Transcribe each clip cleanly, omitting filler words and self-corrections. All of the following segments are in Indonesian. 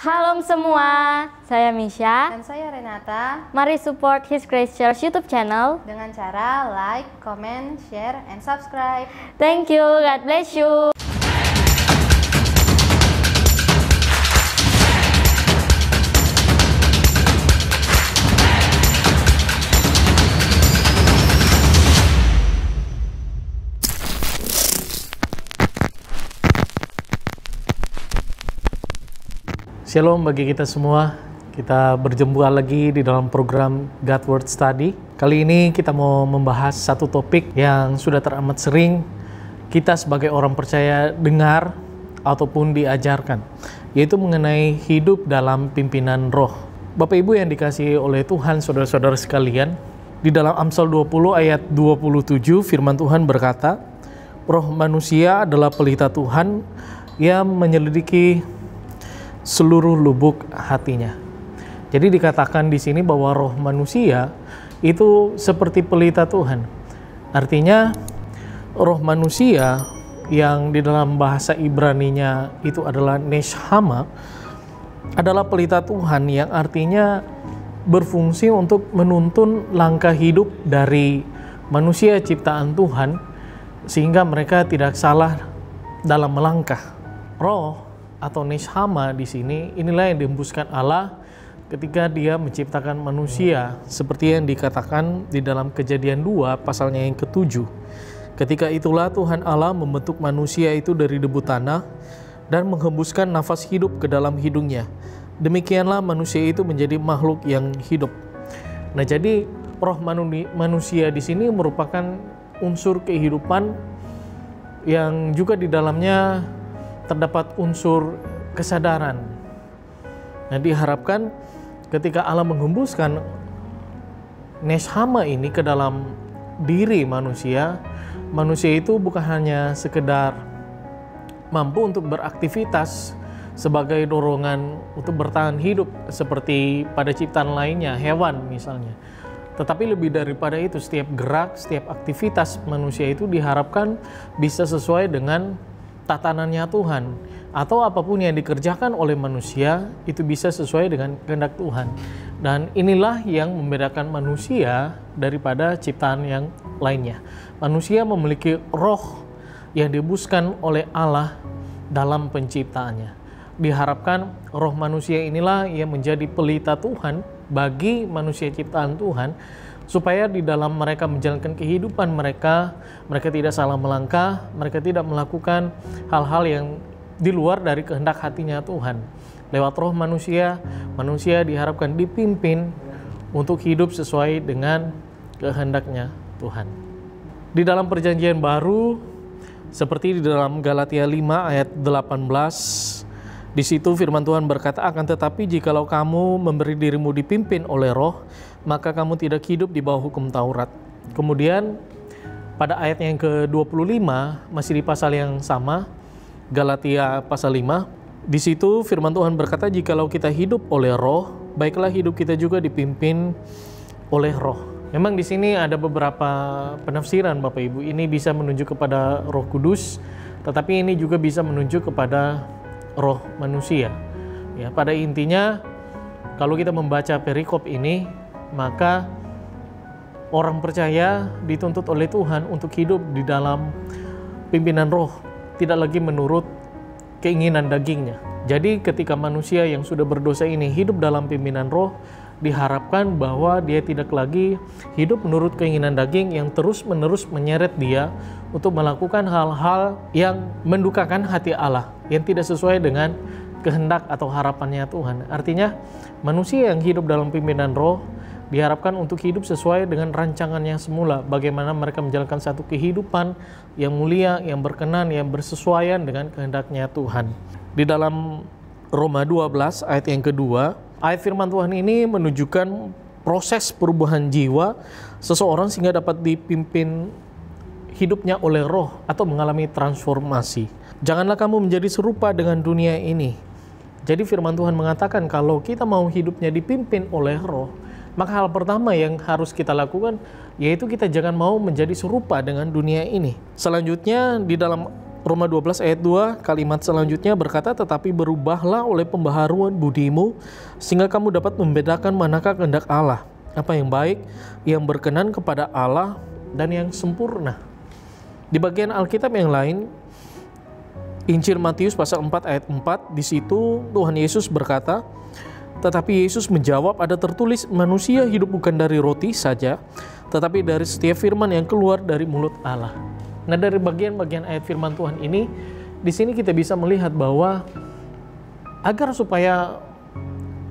Halo semua, saya Misha. Dan saya Renata. Mari support His Grace Church YouTube channel dengan cara like, comment, share, and subscribe. Thank you, God bless you. Shalom bagi kita semua. Kita berjumpa lagi di dalam program God Word Study. Kali ini kita mau membahas satu topik yang sudah teramat sering kita sebagai orang percaya dengar ataupun diajarkan, yaitu mengenai hidup dalam pimpinan roh. Bapak Ibu yang dikasihi oleh Tuhan, saudara-saudara sekalian, di dalam Amsal 20 ayat 27 firman Tuhan berkata, roh manusia adalah pelita Tuhan yang menyelidiki seluruh lubuk hatinya. Jadi dikatakan di sini bahwa roh manusia itu seperti pelita Tuhan. Artinya roh manusia yang di dalam bahasa Ibraninya itu adalah neshama adalah pelita Tuhan yang artinya berfungsi untuk menuntun langkah hidup dari manusia ciptaan Tuhan sehingga mereka tidak salah dalam melangkah. Roh atau neshama di sini inilah yang dihembuskan Allah ketika Dia menciptakan manusia, seperti yang dikatakan di dalam Kejadian 2 pasalnya yang ke-7. Ketika itulah Tuhan Allah membentuk manusia itu dari debu tanah dan menghembuskan nafas hidup ke dalam hidungnya. Demikianlah manusia itu menjadi makhluk yang hidup. Nah, jadi roh manusia di sini merupakan unsur kehidupan yang juga di dalamnya terdapat unsur kesadaran. Nah, diharapkan ketika Allah menghembuskan neshama ini ke dalam diri manusia, manusia itu bukan hanya sekedar mampu untuk beraktivitas sebagai dorongan untuk bertahan hidup seperti pada ciptaan lainnya, hewan misalnya. Tetapi lebih daripada itu, setiap gerak, setiap aktivitas manusia itu diharapkan bisa sesuai dengan tatanannya Tuhan, atau apapun yang dikerjakan oleh manusia itu bisa sesuai dengan kehendak Tuhan. Dan inilah yang membedakan manusia daripada ciptaan yang lainnya. Manusia memiliki roh yang dihembuskan oleh Allah dalam penciptaannya. Diharapkan roh manusia inilah yang menjadi pelita Tuhan bagi manusia ciptaan Tuhan, supaya di dalam mereka menjalankan kehidupan mereka tidak salah melangkah, mereka tidak melakukan hal-hal yang di luar dari kehendak hatinya Tuhan. Lewat roh manusia diharapkan dipimpin untuk hidup sesuai dengan kehendaknya Tuhan. Di dalam perjanjian baru, seperti di dalam Galatia 5 ayat 18, di situ firman Tuhan berkata, akan tetapi jikalau kamu memberi dirimu dipimpin oleh roh, maka kamu tidak hidup di bawah hukum Taurat. Kemudian pada ayat yang ke-25, masih di pasal yang sama, Galatia pasal 5, di situ firman Tuhan berkata, jikalau kita hidup oleh roh, baiklah hidup kita juga dipimpin oleh roh. Memang di sini ada beberapa penafsiran Bapak Ibu. Ini bisa menunjuk kepada Roh Kudus, tetapi ini juga bisa menunjuk kepada roh manusia. Ya, pada intinya kalau kita membaca perikop ini, maka orang percaya dituntut oleh Tuhan untuk hidup di dalam pimpinan roh, tidak lagi menurut keinginan dagingnya. Jadi ketika manusia yang sudah berdosa ini hidup dalam pimpinan roh, diharapkan bahwa dia tidak lagi hidup menurut keinginan daging yang terus-menerus menyeret dia untuk melakukan hal-hal yang mendukakan hati Allah, yang tidak sesuai dengan kehendak atau harapannya Tuhan. Artinya manusia yang hidup dalam pimpinan roh diharapkan untuk hidup sesuai dengan rancangannya semula, bagaimana mereka menjalankan satu kehidupan yang mulia, yang berkenan, yang bersesuaian dengan kehendaknya Tuhan. Di dalam Roma 12 ayat yang kedua, ayat firman Tuhan ini menunjukkan proses perubahan jiwa seseorang sehingga dapat dipimpin hidupnya oleh roh atau mengalami transformasi. Janganlah kamu menjadi serupa dengan dunia ini. Jadi firman Tuhan mengatakan kalau kita mau hidupnya dipimpin oleh roh, maka hal pertama yang harus kita lakukan yaitu kita jangan mau menjadi serupa dengan dunia ini. Selanjutnya di dalam Roma 12 ayat 2 kalimat selanjutnya berkata, tetapi berubahlah oleh pembaharuan budimu sehingga kamu dapat membedakan manakah kehendak Allah, apa yang baik, yang berkenan kepada Allah dan yang sempurna. Di bagian Alkitab yang lain, Injil Matius pasal 4 ayat 4, di situ Tuhan Yesus berkata, tetapi Yesus menjawab, ada tertulis, manusia hidup bukan dari roti saja, tetapi dari setiap firman yang keluar dari mulut Allah. Nah, dari bagian-bagian ayat firman Tuhan ini, di sini kita bisa melihat bahwa agar supaya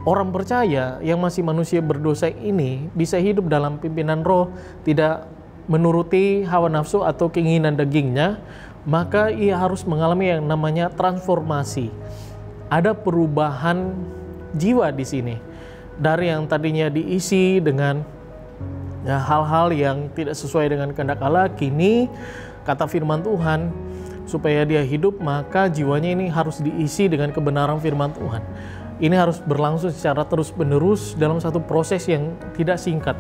orang percaya yang masih manusia berdosa ini bisa hidup dalam pimpinan roh, tidak menuruti hawa nafsu atau keinginan dagingnya, maka ia harus mengalami yang namanya transformasi. Ada perubahan jiwa di sini. Dari yang tadinya diisi dengan hal-hal yang tidak sesuai dengan kehendak Allah, kini kata firman Tuhan, supaya dia hidup, maka jiwanya ini harus diisi dengan kebenaran firman Tuhan. Ini harus berlangsung secara terus-menerus dalam satu proses yang tidak singkat.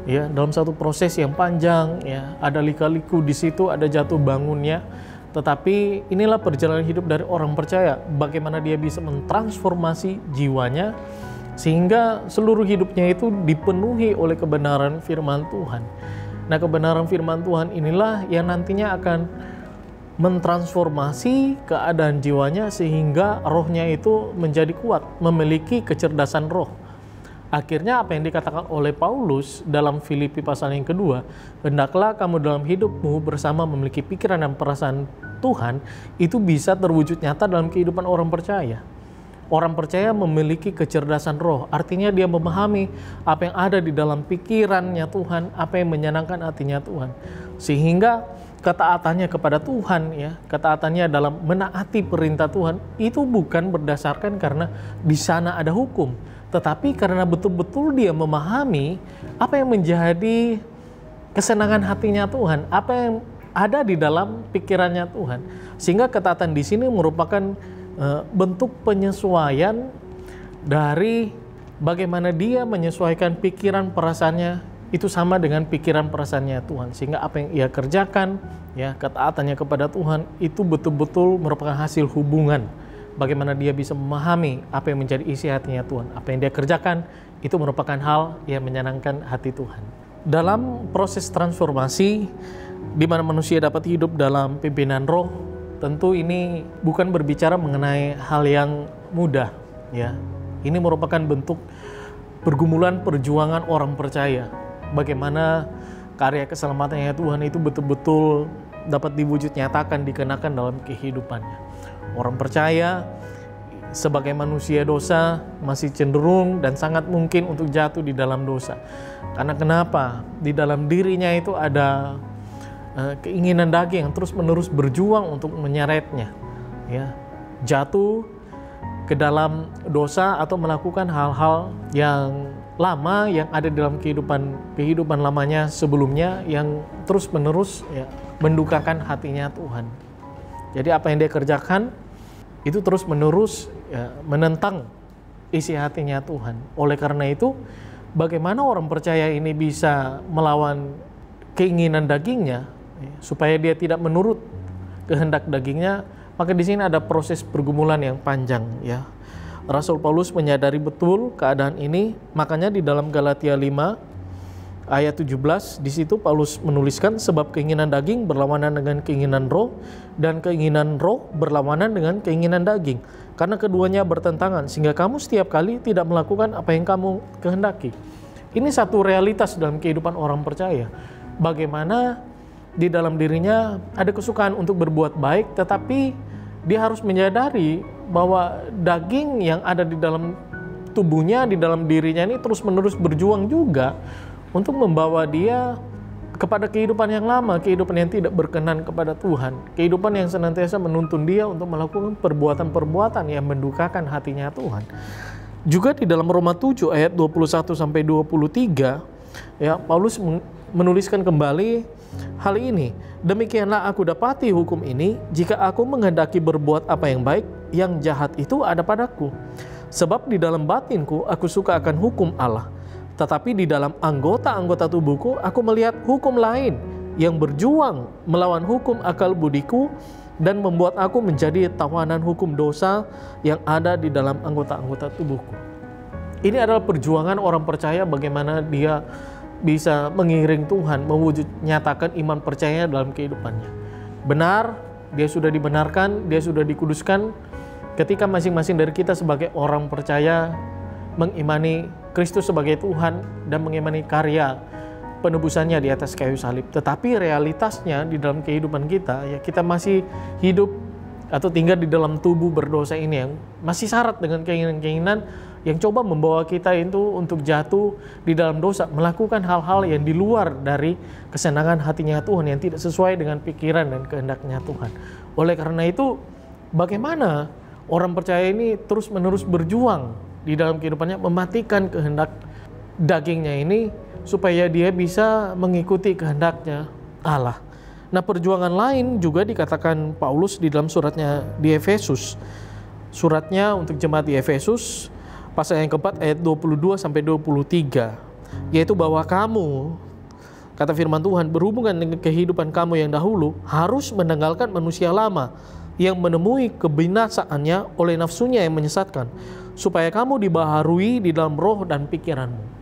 Ya, dalam satu proses yang panjang, ya, ada lika-liku di situ, ada jatuh bangunnya. Tetapi inilah perjalanan hidup dari orang percaya, bagaimana dia bisa mentransformasi jiwanya sehingga seluruh hidupnya itu dipenuhi oleh kebenaran firman Tuhan. Nah, kebenaran firman Tuhan inilah yang nantinya akan mentransformasi keadaan jiwanya sehingga rohnya itu menjadi kuat, memiliki kecerdasan roh. Akhirnya apa yang dikatakan oleh Paulus dalam Filipi pasal yang kedua, hendaklah kamu dalam hidupmu bersama memiliki pikiran dan perasaan Tuhan, itu bisa terwujud nyata dalam kehidupan orang percaya. Orang percaya memiliki kecerdasan roh, artinya dia memahami apa yang ada di dalam pikirannya Tuhan, apa yang menyenangkan hatinya Tuhan. Sehingga ketaatannya kepada Tuhan, ya, ketaatannya dalam menaati perintah Tuhan, itu bukan berdasarkan karena di sana ada hukum, tetapi karena betul-betul dia memahami apa yang menjadi kesenangan hatinya Tuhan, apa yang ada di dalam pikirannya Tuhan. Sehingga ketaatan di sini merupakan bentuk penyesuaian dari bagaimana dia menyesuaikan pikiran perasaannya itu sama dengan pikiran perasaannya Tuhan, sehingga apa yang ia kerjakan, ya, ketaatannya kepada Tuhan itu betul-betul merupakan hasil hubungan bagaimana dia bisa memahami apa yang menjadi isi hatinya Tuhan. Apa yang dia kerjakan itu merupakan hal yang menyenangkan hati Tuhan. Dalam proses transformasi di mana manusia dapat hidup dalam pimpinan roh, tentu ini bukan berbicara mengenai hal yang mudah, ya. Ini merupakan bentuk pergumulan perjuangan orang percaya. Bagaimana karya keselamatannya Tuhan itu betul-betul dapat diwujud nyatakan, dikenakan dalam kehidupannya. Orang percaya sebagai manusia dosa masih cenderung dan sangat mungkin untuk jatuh di dalam dosa. Karena kenapa? Di dalam dirinya itu ada keinginan daging yang terus-menerus berjuang untuk menyeretnya, ya, jatuh ke dalam dosa atau melakukan hal-hal yang lama yang ada dalam kehidupan lamanya sebelumnya yang terus-menerus, ya, mendukakan hatinya Tuhan. Jadi apa yang dia kerjakan itu terus-menerus, ya, menentang isi hatinya Tuhan. Oleh karena itu, bagaimana orang percaya ini bisa melawan keinginan dagingnya supaya dia tidak menurut kehendak dagingnya? Maka di sini ada proses pergumulan yang panjang, ya. Rasul Paulus menyadari betul keadaan ini, makanya di dalam Galatia 5 ayat 17 di situ Paulus menuliskan, sebab keinginan daging berlawanan dengan keinginan roh dan keinginan roh berlawanan dengan keinginan daging, karena keduanya bertentangan sehingga kamu setiap kali tidak melakukan apa yang kamu kehendaki. Ini satu realitas dalam kehidupan orang percaya. Bagaimana di dalam dirinya ada kesukaan untuk berbuat baik, tetapi dia harus menyadari bahwa daging yang ada di dalam tubuhnya, di dalam dirinya ini terus-menerus berjuang juga untuk membawa dia kepada kehidupan yang lama, kehidupan yang tidak berkenan kepada Tuhan, kehidupan yang senantiasa menuntun dia untuk melakukan perbuatan-perbuatan yang mendukakan hatinya Tuhan. Juga di dalam Roma 7 ayat 21 sampai 23, ya, Paulus menuliskan kembali hal ini. Demikianlah aku dapati hukum ini, jika aku menghendaki berbuat apa yang baik, yang jahat itu ada padaku. Sebab di dalam batinku aku suka akan hukum Allah, tetapi di dalam anggota-anggota tubuhku aku melihat hukum lain yang berjuang melawan hukum akal budiku dan membuat aku menjadi tawanan hukum dosa yang ada di dalam anggota-anggota tubuhku. Ini adalah perjuangan orang percaya bagaimana dia bisa mengiring Tuhan, nyatakan iman percaya dalam kehidupannya. Benar, dia sudah dibenarkan, dia sudah dikuduskan ketika masing-masing dari kita sebagai orang percaya mengimani Kristus sebagai Tuhan dan mengimani karya penebusannya di atas kayu salib. Tetapi realitasnya di dalam kehidupan kita, ya kita masih hidup atau tinggal di dalam tubuh berdosa ini yang masih syarat dengan keinginan-keinginan yang coba membawa kita itu untuk jatuh di dalam dosa, melakukan hal-hal yang di luar dari kesenangan hatinya Tuhan, yang tidak sesuai dengan pikiran dan kehendaknya Tuhan. Oleh karena itu, bagaimana orang percaya ini terus-menerus berjuang di dalam kehidupannya, mematikan kehendak dagingnya ini supaya dia bisa mengikuti kehendaknya Allah. Nah, perjuangan lain juga dikatakan Paulus di dalam suratnya di Efesus. Suratnya untuk jemaat di Efesus, pasal yang keempat ayat 22 sampai 23, yaitu bahwa kamu, kata firman Tuhan, berhubungan dengan kehidupan kamu yang dahulu, harus menanggalkan manusia lama yang menemui kebinasaannya oleh nafsunya yang menyesatkan, supaya kamu dibaharui di dalam roh dan pikiranmu.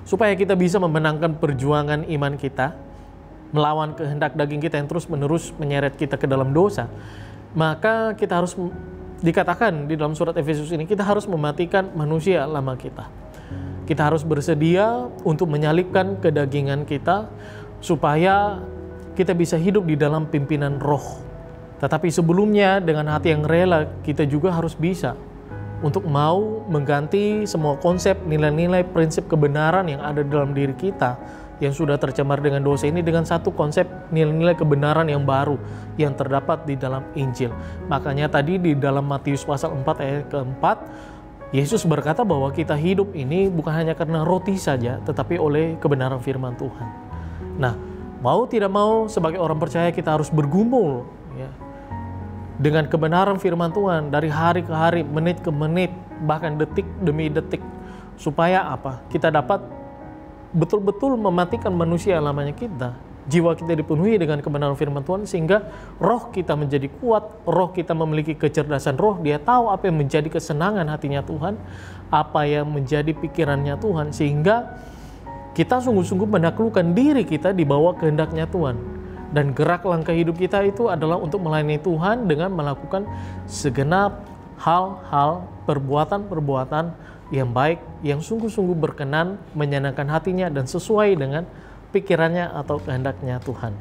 Supaya kita bisa memenangkan perjuangan iman kita, melawan kehendak daging kita yang terus-menerus menyeret kita ke dalam dosa, maka kita harus, dikatakan di dalam surat Efesus ini, kita harus mematikan manusia lama kita. Kita harus bersedia untuk menyalibkan kedagingan kita supaya kita bisa hidup di dalam pimpinan roh. Tetapi sebelumnya dengan hati yang rela, kita juga harus bisa untuk mau mengganti semua konsep, nilai-nilai, prinsip kebenaran yang ada dalam diri kita yang sudah tercemar dengan dosa ini dengan satu konsep nilai-nilai kebenaran yang baru yang terdapat di dalam Injil. Makanya tadi di dalam Matius pasal 4 ayat keempat, Yesus berkata bahwa kita hidup ini bukan hanya karena roti saja, tetapi oleh kebenaran firman Tuhan. Nah, mau tidak mau sebagai orang percaya kita harus bergumul ya, dengan kebenaran firman Tuhan dari hari ke hari, menit ke menit, bahkan detik demi detik. Supaya apa? Kita dapat betul-betul mematikan manusia lamanya kita. Jiwa kita dipenuhi dengan kebenaran firman Tuhan sehingga roh kita menjadi kuat, roh kita memiliki kecerdasan roh, dia tahu apa yang menjadi kesenangan hatinya Tuhan, apa yang menjadi pikirannya Tuhan, sehingga kita sungguh-sungguh menaklukkan diri kita di bawah kehendaknya Tuhan. Dan gerak langkah hidup kita itu adalah untuk melayani Tuhan dengan melakukan segenap hal-hal, perbuatan-perbuatan yang baik, yang sungguh-sungguh berkenan, menyenangkan hatinya dan sesuai dengan pikirannya atau kehendaknya Tuhan.